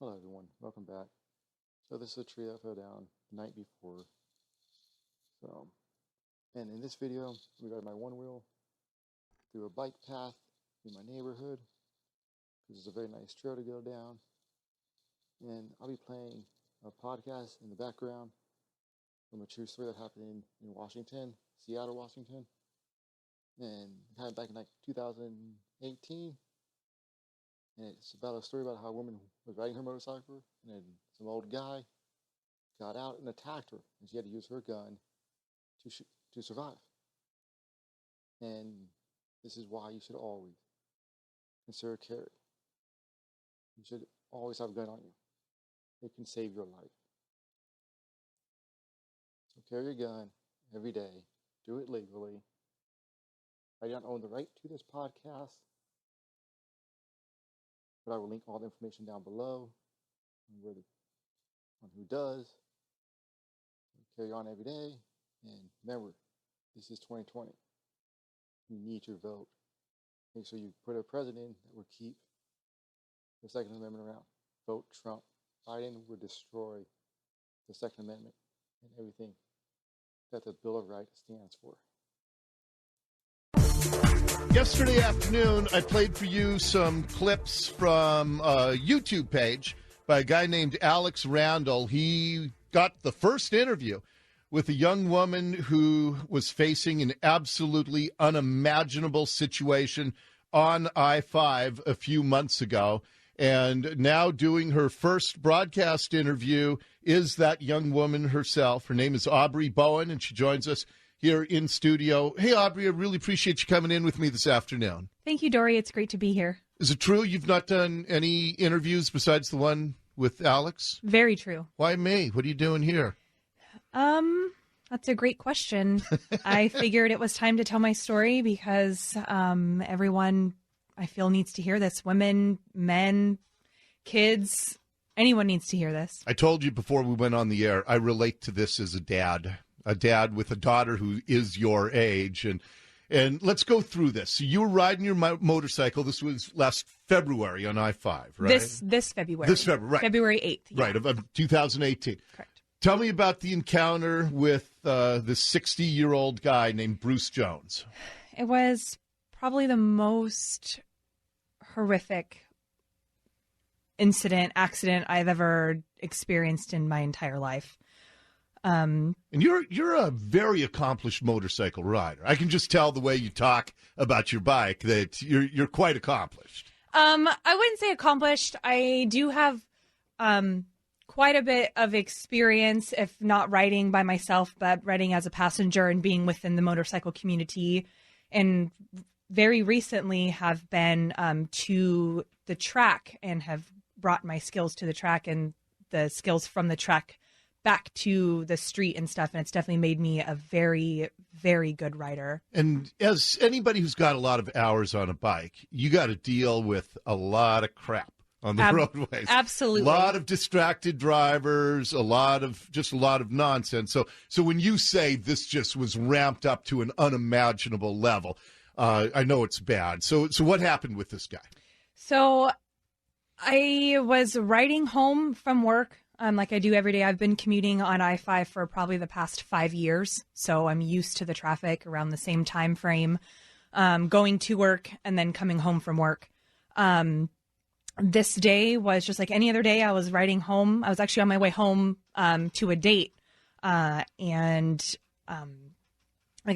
Hello everyone, welcome back. So this is a tree that fell down the night before. And in this video, we got my Onewheel through a bike path in my neighborhood. This is a very nice trail to go down. And I'll be playing a podcast in the background from a true story that happened in Washington, Seattle, Washington. And it happened back in like 2018. And it's about a story about how a woman was riding her motorcycle, and then some old guy got out and attacked her, and she had to use her gun to survive. And this is why you should always consider carry. You should always have a gun on you. It can save your life. So carry your gun every day. Do it legally. I don't own the right to this podcast, but I will link all the information down below on who does. Carry on every day. And remember, this is 2020. You need your vote. Make sure you put a president that will keep the Second Amendment around. Vote Trump. Biden will destroy the Second Amendment and everything that the Bill of Rights stands for. Yesterday afternoon, I played for you some clips from a YouTube page by a guy named Alex Randall. He got the first interview with a young woman who was facing an absolutely unimaginable situation on I-5 a few months ago. And now doing her first broadcast interview is that young woman herself. Her name is Aubrey Bowen, and she joins us here in studio. Hey, Aubrey, I really appreciate you coming in with me this afternoon. Thank you, Dori. It's great to be here. Is it true you've not done any interviews besides the one with Alex? Very true. Why me? What are you doing here? That's a great question. I figured it was time to tell my story because everyone, I feel, needs to hear this. Women, men, kids, anyone needs to hear this. I told you before we went on the air, I relate to this as a dad with a daughter who is your age. And let's go through this. So you were riding your motorcycle. This was last February on I-5, right? This February. This February, right. February 8th. Yeah. Right, of 2018. Correct. Tell me about the encounter with this 60-year-old guy named Bruce Jones. It was probably the most horrific accident I've ever experienced in my entire life. And you're a very accomplished motorcycle rider. I can just tell the way you talk about your bike that you're quite accomplished. I wouldn't say accomplished. I do have quite a bit of experience, if not riding by myself, but riding as a passenger and being within the motorcycle community. And very recently have been to the track and have brought my skills to the track and the skills from the track back to the street and stuff. And it's definitely made me a very, very good rider. And as anybody who's got a lot of hours on a bike, you got to deal with a lot of crap on the roadways. Absolutely. A lot of distracted drivers, a lot of nonsense. So when you say this just was ramped up to an unimaginable level, I know it's bad. So what happened with this guy? So I was riding home from work. Like I do every day. I've been commuting on I-5 for probably the past 5 years. So I'm used to the traffic around the same time frame, going to work and then coming home from work. This day was just like any other day. I was riding home. I was actually on my way home to a date. Like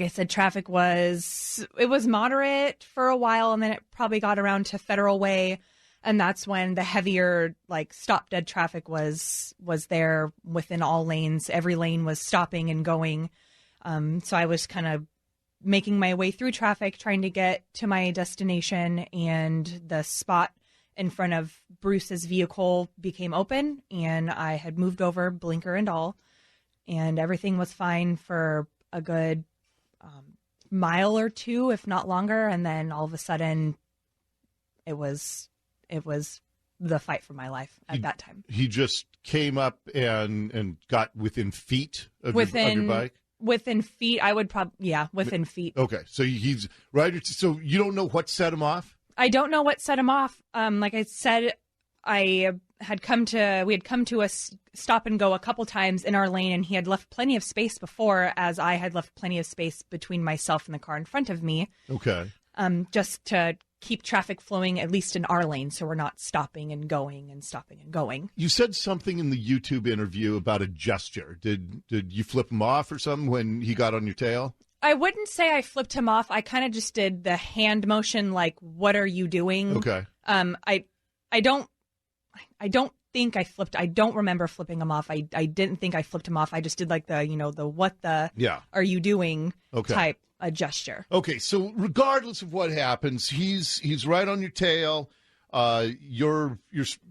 I said, traffic was moderate for a while, and then it probably got around to Federal Way. And that's when the heavier, like, stop dead traffic was there within all lanes. Every lane was stopping and going. So I was kind of making my way through traffic, trying to get to my destination, and the spot in front of Bruce's vehicle became open, and I had moved over, blinker and all, and everything was fine for a good mile or two, if not longer. And then all of a sudden, it was the fight for my life at that time. He just came up and got within feet of your bike? Within feet, I would probably, within feet. Okay, so he's right. So you don't know what set him off? I don't know what set him off. Like I said, we had come to a stop and go a couple times in our lane, and he had left plenty of space before, as I had left plenty of space between myself and the car in front of me. Okay. Just to keep traffic flowing, at least in our lane, so we're not stopping and going and stopping and going. You said something in the YouTube interview about a gesture. Did you flip him off or something when he got on your tail? I wouldn't say I flipped him off. I kind of just did the hand motion, like, what are you doing? Okay. I don't think I flipped. I don't remember flipping him off. I didn't think I flipped him off. I just did like the what the are you doing type a gesture. Okay, so regardless of what happens, he's right on your tail. You're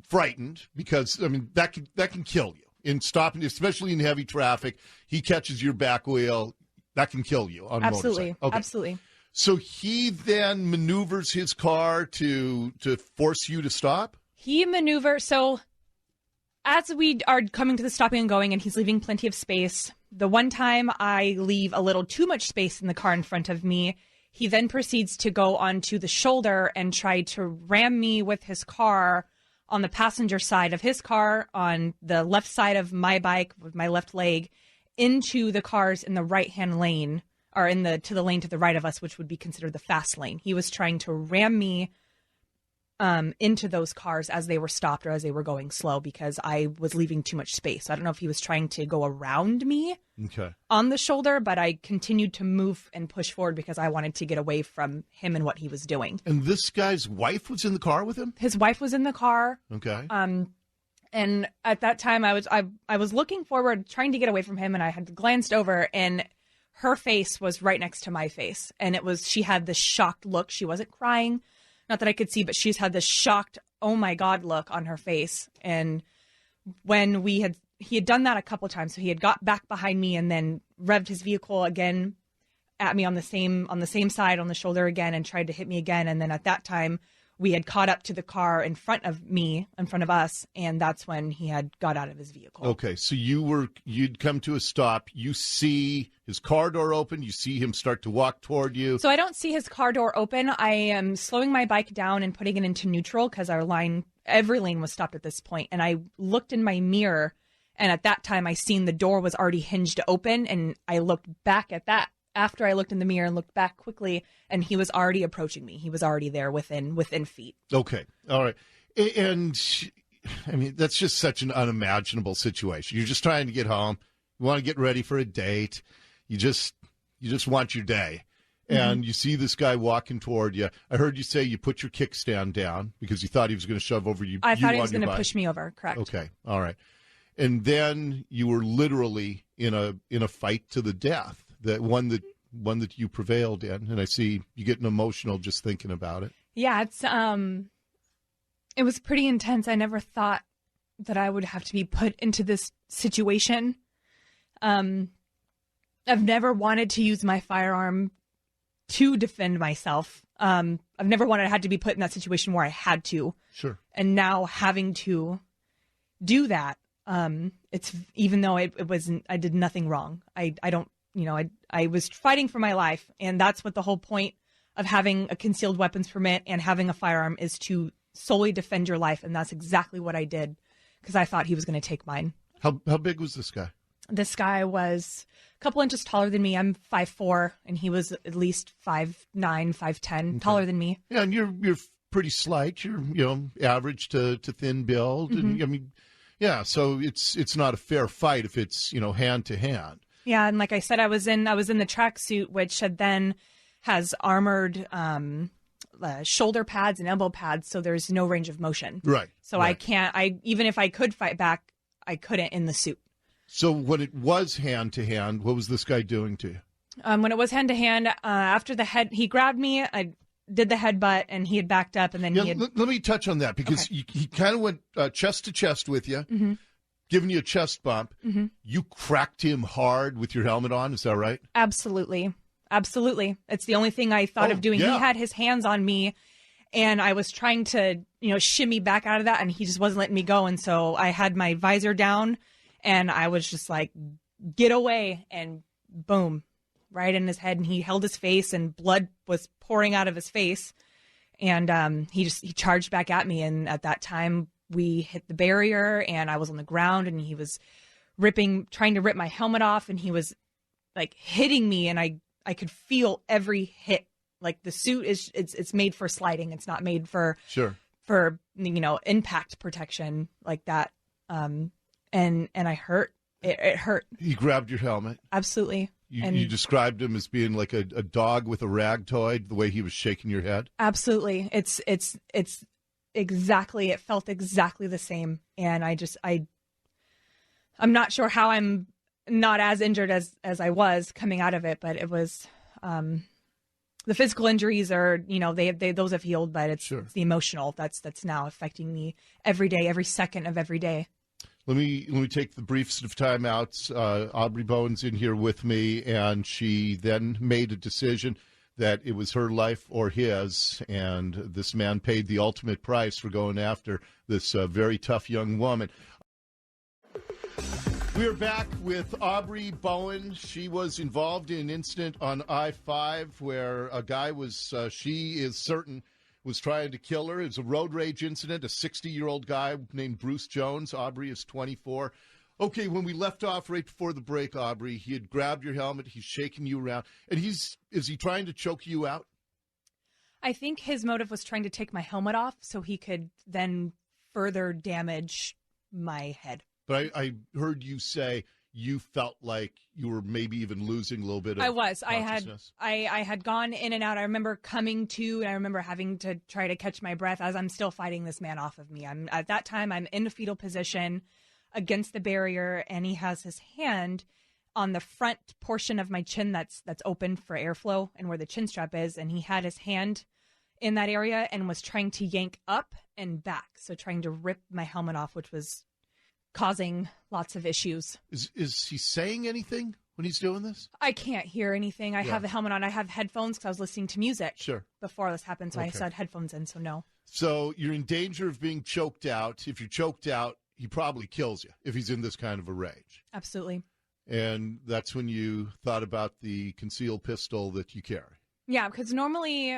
frightened because that can kill you in stopping, especially in heavy traffic. He catches your back wheel, that can kill you on a motorcycle. Okay. Absolutely. So he then maneuvers his car to force you to stop? He maneuvers. So as we are coming to the stopping and going, and he's leaving plenty of space, the one time I leave a little too much space in the car in front of me, he then proceeds to go onto the shoulder and try to ram me with his car on the passenger side of his car, on the left side of my bike with my left leg, into the cars in the right-hand lane, or to the lane to the right of us, which would be considered the fast lane. He was trying to ram me into those cars as they were stopped or as they were going slow, because I was leaving too much space. I don't know if he was trying to go around me on the shoulder, but I continued to move and push forward because I wanted to get away from him and what he was doing. And this guy's wife was in the car with him? His wife was in the car. Okay. And at that time I was looking forward, trying to get away from him, and I had glanced over, and her face was right next to my face. And she had this shocked look. She wasn't crying. Not that I could see, but she's had this shocked, oh my God look on her face. And when he had done that a couple times, so he had got back behind me and then revved his vehicle again at me on the same side, on the shoulder again, and tried to hit me again. And then at that time, we had caught up to the car in front of us, and that's when he had got out of his vehicle. Okay, so you'd come to a stop. You see his car door open. You see him start to walk toward you. So I don't see his car door open. I am slowing my bike down and putting it into neutral because every lane was stopped at this point. And I looked in my mirror, and at that time I seen the door was already hinged open, and I looked back at that. After I looked in the mirror and looked back quickly, and he was already approaching me. He was already there within feet. Okay. All right. And that's just such an unimaginable situation. You're just trying to get home. You want to get ready for a date. You just want your day. And you see this guy walking toward you. I heard you say you put your kickstand down because you thought he was going to shove over you. I thought he was going to push me over. Correct. Okay. All right. And then you were literally in a fight to the death. The one that you prevailed in, and I see you getting emotional just thinking about it. Yeah, it was pretty intense. I never thought that I would have to be put into this situation. I've never wanted to use my firearm to defend myself. I've never had to be put in that situation where I had to. Sure. And now having to do that, it's, even though it wasn't, I did nothing wrong. I was fighting for my life, and that's what the whole point of having a concealed weapons permit and having a firearm is, to solely defend your life. And that's exactly what I did, because I thought he was going to take mine. How big was this guy? This guy was a couple inches taller than me. I'm 5'4", and he was at least 5'9", 5'10", taller than me. Yeah, and you're pretty slight. You're average to thin build, and so it's not a fair fight if it's hand to hand. Yeah, and like I said, I was in the tracksuit, which then has armored shoulder pads and elbow pads, so there's no range of motion. Right. So right. Even if I could fight back, I couldn't in the suit. So when it was hand to hand, what was this guy doing to you? When it was hand to hand, after he grabbed me, I did the headbutt, and he had backed up, and then let me touch on that, because he kind of went chest to chest with you. Mm-hmm. Giving you a chest bump. Mm-hmm. You cracked him hard with your helmet on. Is that right? Absolutely. It's the only thing I thought of doing. Yeah. He had his hands on me, and I was trying to, shimmy back out of that, and he just wasn't letting me go. And so I had my visor down, and I was just like, get away, and boom, right in his head. And he held his face, and blood was pouring out of his face. And he charged back at me. And at that time, we hit the barrier and I was on the ground and he was trying to rip my helmet off, and he was like hitting me, and I could feel every hit. Like the suit it's made for sliding. It's not made for impact protection like that. And I hurt. It hurt. He grabbed your helmet. Absolutely. You described him as being like a dog with a rag toy, the way he was shaking your head. Absolutely. It's exactly, it felt exactly the same. And I'm not sure how I'm not as injured as I was coming out of it, but it was, the physical injuries are, those have healed, but it's the emotional that's now affecting me every day, every second of every day. Let me take the briefest of timeouts. Aubrey Bowen's in here with me, and she then made a decision that it was her life or his, and this man paid the ultimate price for going after this very tough young woman. We are back with Aubrey Bowen. She was involved in an incident on I-5 where a guy she is certain, was trying to kill her. It was a road rage incident, a 60-year-old guy named Bruce Jones. Aubrey is 24. Okay, when we left off right before the break, Aubrey, he had grabbed your helmet. He's shaking you around. And is he trying to choke you out? I think his motive was trying to take my helmet off so he could then further damage my head. But I heard you say you felt like you were maybe even losing a little bit of consciousness. I had gone in and out. I remember coming to, and I remember having to try to catch my breath as I'm still fighting this man off of me. At that time, I'm in a fetal position against the barrier, and he has his hand on the front portion of my chin that's open for airflow and where the chin strap is, and he had his hand in that area and was trying to yank up and back, so trying to rip my helmet off, which was causing lots of issues. Is he saying anything when he's doing this? I can't hear anything. I have the helmet on. I have headphones because I was listening to music before this happened, so I had headphones in, so no. So you're in danger of being choked out. If you're choked out, he probably kills you if he's in this kind of a rage. Absolutely. And that's when you thought about the concealed pistol that you carry. Yeah, because normally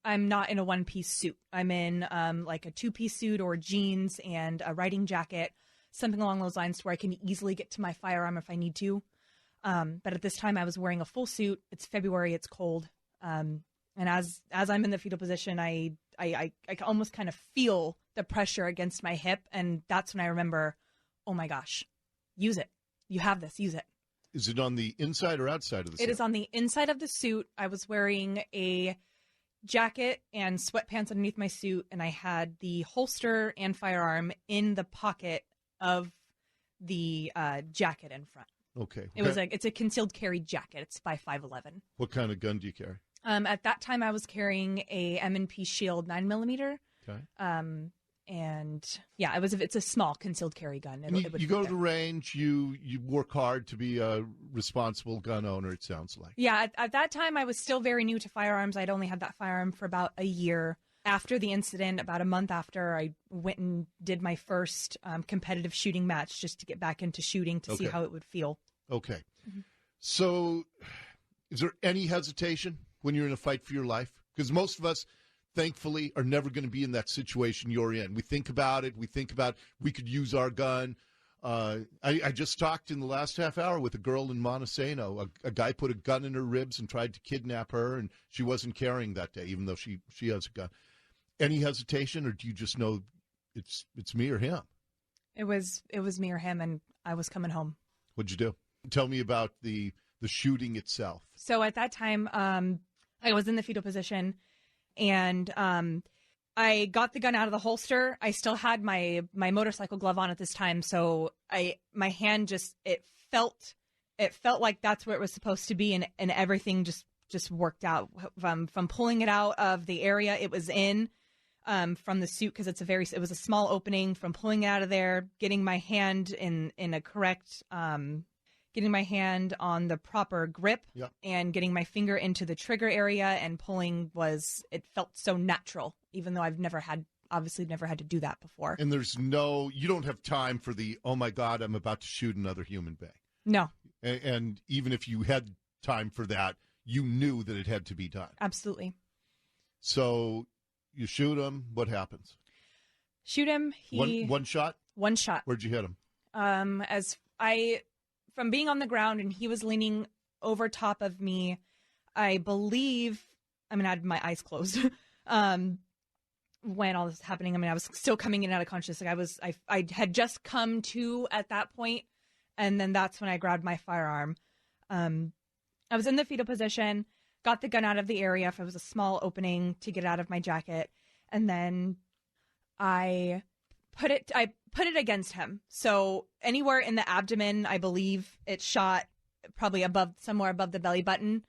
I'm not in a one-piece suit. I'm in like a two-piece suit or jeans and a riding jacket, something along those lines where I can easily get to my firearm if I need to. But at this time, I was wearing a full suit. It's February. It's cold. And as I'm in the fetal position, I almost kind of feel the pressure against my hip. And that's when I remember, oh, my gosh, use it. You have this. Use it. Is it on the inside or outside of the suit? It is on the inside of the suit. I was wearing a jacket and sweatpants underneath my suit, and I had the holster and firearm in the pocket of the jacket in front. Okay. It's a concealed carry jacket. It's by 5.11. What kind of gun do you carry? At that time, I was carrying a M&P Shield 9mm. Okay. And yeah, it's a small concealed carry gun. You go to the range, you work hard to be a responsible gun owner, it sounds like. Yeah, at that time, I was still very new to firearms. I'd only had that firearm for about a year. After the incident, about a month after, I went and did my first competitive shooting match just to get back into shooting to see how it would feel. Okay. Mm-hmm. So is there any hesitation when you're in a fight for your life? Because most of us, thankfully, are never going to be in that situation you're in. We think about it. We could use our gun. I just talked in the last half hour with a girl in Montesano. A guy put a gun in her ribs and tried to kidnap her, and she wasn't carrying that day, even though she has a gun. Any hesitation, or do you just know it's me or him? It was me or him, and I was coming home. What'd you do? Tell me about the shooting itself. So at that time, I was in the fetal position. And I got the gun out of the holster. I still had my motorcycle glove on at this time, so my hand it felt like that's where it was supposed to be, and everything just worked out. From pulling it out of the area it was in, from the suit, because it was a small opening. From pulling it out of there, getting my hand in a correct. Getting my hand on the proper grip and getting my finger into the trigger area and pulling it felt so natural, even though I've never had to do that before. And you don't have time for oh my God, I'm about to shoot another human being. No. And even if you had time for that, you knew that it had to be done. Absolutely. So you shoot him. What happens? shoot him. One shot? One shot. Where'd you hit him? From being on the ground and he was leaning over top of me, I believe, I had my eyes closed when all this was happening. I was still coming in and out of consciousness. I had just come to at that point, and then that's when I grabbed my firearm. I was in the fetal position, got the gun out of the area if it was a small opening to get out of my jacket, and then I put it against him. So anywhere in the abdomen, I believe it shot probably somewhere above the belly button.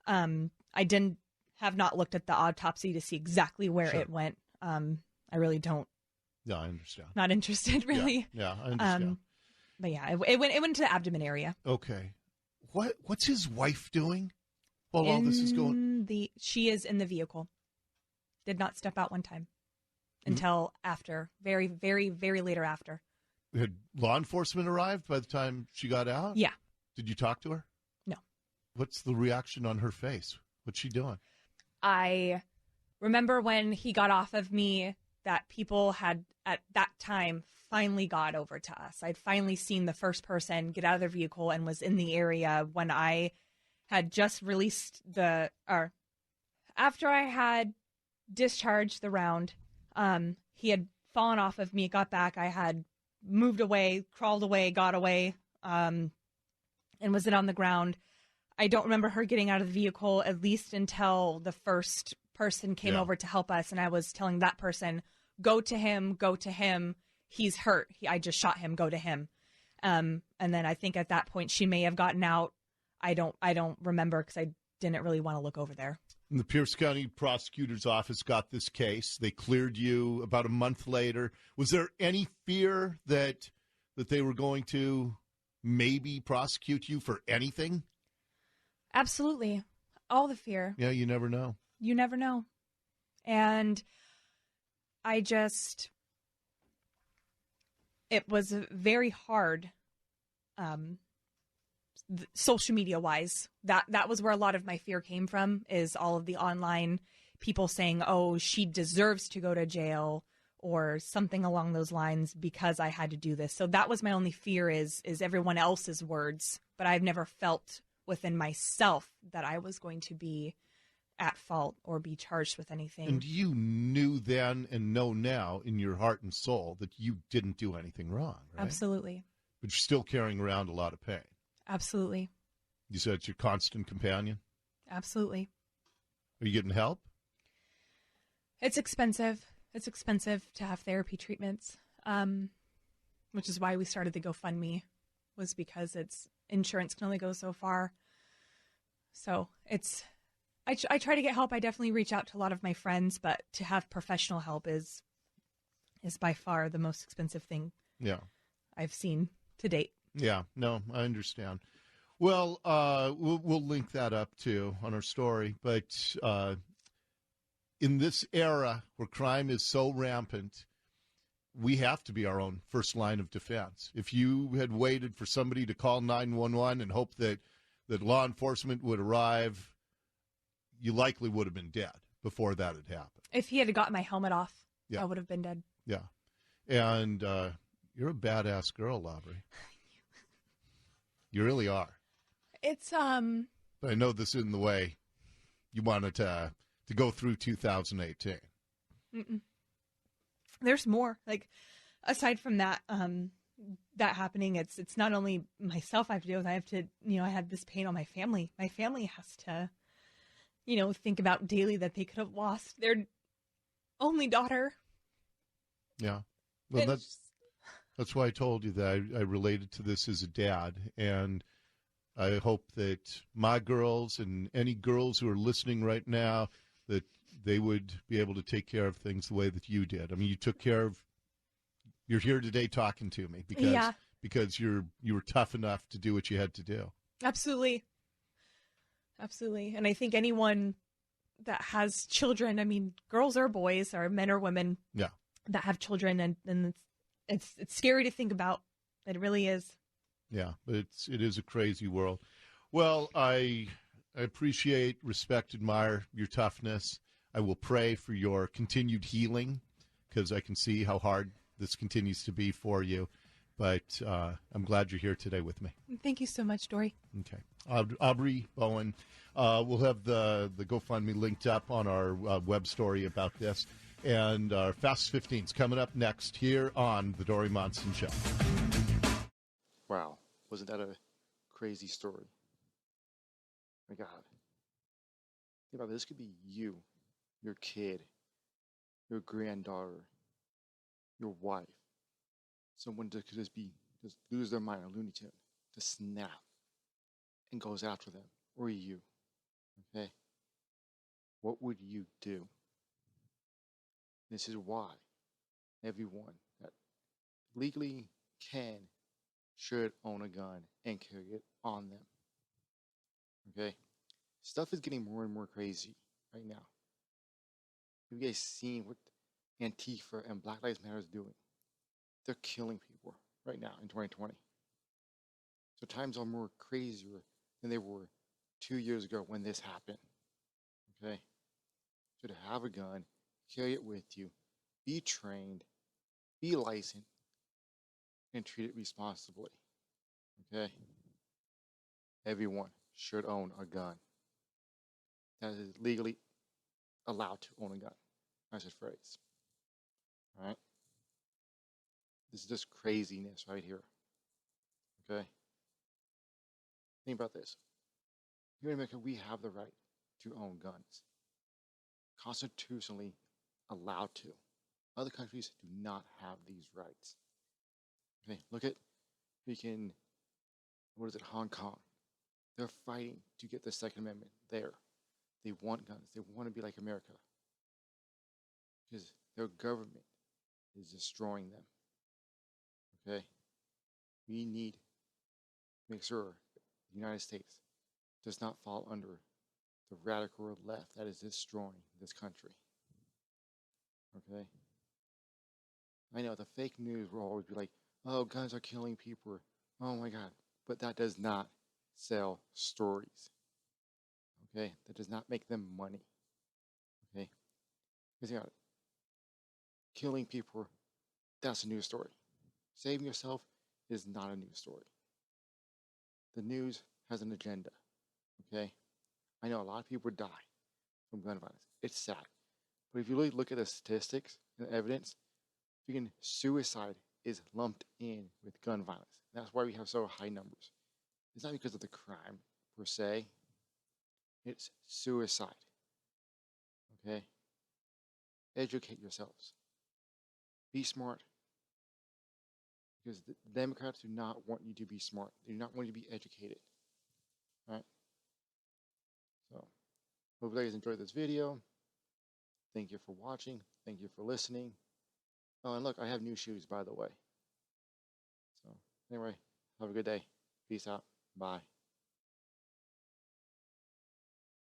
I have not looked at the autopsy to see exactly where it went. I really don't. Yeah, I understand. Not interested, really. Yeah, I understand. But yeah, it went into the abdomen area. Okay. What's his wife doing while all this is going? She is in the vehicle. Did not step out one time until after, very, very, very later after. Had law enforcement arrived by the time she got out? Yeah. Did you talk to her? No. What's the reaction on her face? What's she doing? I remember when he got off of me that people had at that time finally got over to us. I'd finally seen the first person get out of their vehicle and was in the area when I had just released after I had discharged the round. He had fallen off of me, got back. I had moved away, crawled away, got away, and was then on the ground. I don't remember her getting out of the vehicle at least until the first person came over to help us. And I was telling that person, go to him. He's hurt. I just shot him. Go to him. And then I think at that point she may have gotten out. I don't remember because I didn't really want to look over there. And the Pierce County Prosecutor's Office got this case. They cleared you about a month later. Was there any fear that they were going to maybe prosecute you for anything? Absolutely. All the fear. Yeah, you never know. You never know. And it was very hard, social media wise. That was where a lot of my fear came from, is all of the online people saying, oh, she deserves to go to jail or something along those lines because I had to do this. So that was my only fear is everyone else's words. But I've never felt within myself that I was going to be at fault or be charged with anything. And you knew then and know now in your heart and soul that you didn't do anything wrong, right? Absolutely. But you're still carrying around a lot of pain. Absolutely. You said it's your constant companion? Absolutely. Are you getting help? It's expensive. It's expensive to have therapy treatments, which is why we started the GoFundMe, was because insurance can only go so far. So I try to get help. I definitely reach out to a lot of my friends, but to have professional help is by far the most expensive thing I've seen to date. Yeah, no, I understand. Well, we'll link that up too on our story. But in this era where crime is so rampant, we have to be our own first line of defense. If you had waited for somebody to call 911 and hope that law enforcement would arrive, you likely would have been dead before that had happened. If he had gotten my helmet off, I would have been dead. Yeah. And you're a badass girl, Aubrey. You really are. It's But I know this isn't the way you wanted to go through 2018. Mm-mm. There's more. Like, aside from that, that happening, it's not only myself I have to deal with. I have to, I had this pain on my family. My family has to, think about daily that they could have lost their only daughter. Yeah. Well, that's why I told you that I related to this as a dad. And I hope that my girls and any girls who are listening right now, that they would be able to take care of things the way that you did. I mean, you took care of, you're here today talking to me because you were tough enough to do what you had to do. Absolutely. Absolutely. And I think anyone that has children, I mean, girls or boys or men or women that have children, and it's scary to think about. It really is. Yeah, but it is a crazy world. Well, I appreciate, respect, admire your toughness. I will pray for your continued healing because I can see how hard this continues to be for you. But I'm glad you're here today with me. Thank you so much, Dori. Okay. Aubrey Bowen. We'll have the GoFundMe linked up on our web story about this. And our Fast 15's coming up next here on The Dori Monson Show. Wow. Wasn't that a crazy story? My God. Think about this. This could be you, your kid, your granddaughter, your wife. Someone that could just lose their mind, a Looney Tune, just snap and goes after them, or you. Okay? What would you do? This is why everyone that legally should own a gun and carry it on them. Okay? Stuff is getting more and more crazy right now. Have you guys seen what Antifa and Black Lives Matter is doing? They're killing people right now in 2020. So times are more crazier than they were 2 years ago when this happened. Okay? So to have a gun, carry it with you, be trained, be licensed, and treat it responsibly. Okay? Everyone should own a gun. That is legally allowed to own a gun. That's his phrase. All right? This is just craziness right here. Okay? Think about this. Here in America, we have the right to own guns. Constitutionally allowed to. Other countries do not have these rights. Okay, look at Hong Kong. They're fighting to get the Second Amendment there. They want guns. They want to be like America. Because their government is destroying them. Okay? We need to make sure the United States does not fall under the radical left that is destroying this country. Okay? I know the fake news will always be like, oh, guns are killing people. Oh my God. But that does not sell stories. Okay? That does not make them money. Okay? Because you know, killing people, that's a news story. Saving yourself is not a news story. The news has an agenda. Okay? I know a lot of people die from gun violence. It's sad. But if you really look at the statistics and the evidence, freaking suicide is lumped in with gun violence. That's why we have so high numbers. It's not because of the crime per se. It's suicide. Okay? Educate yourselves. Be smart. Because the Democrats do not want you to be smart. They do not want you to be educated. All right? So, hope you guys enjoyed this video. Thank you for watching. Thank you for listening. Oh, and look, I have new shoes, by the way. So, anyway, have a good day. Peace out. Bye.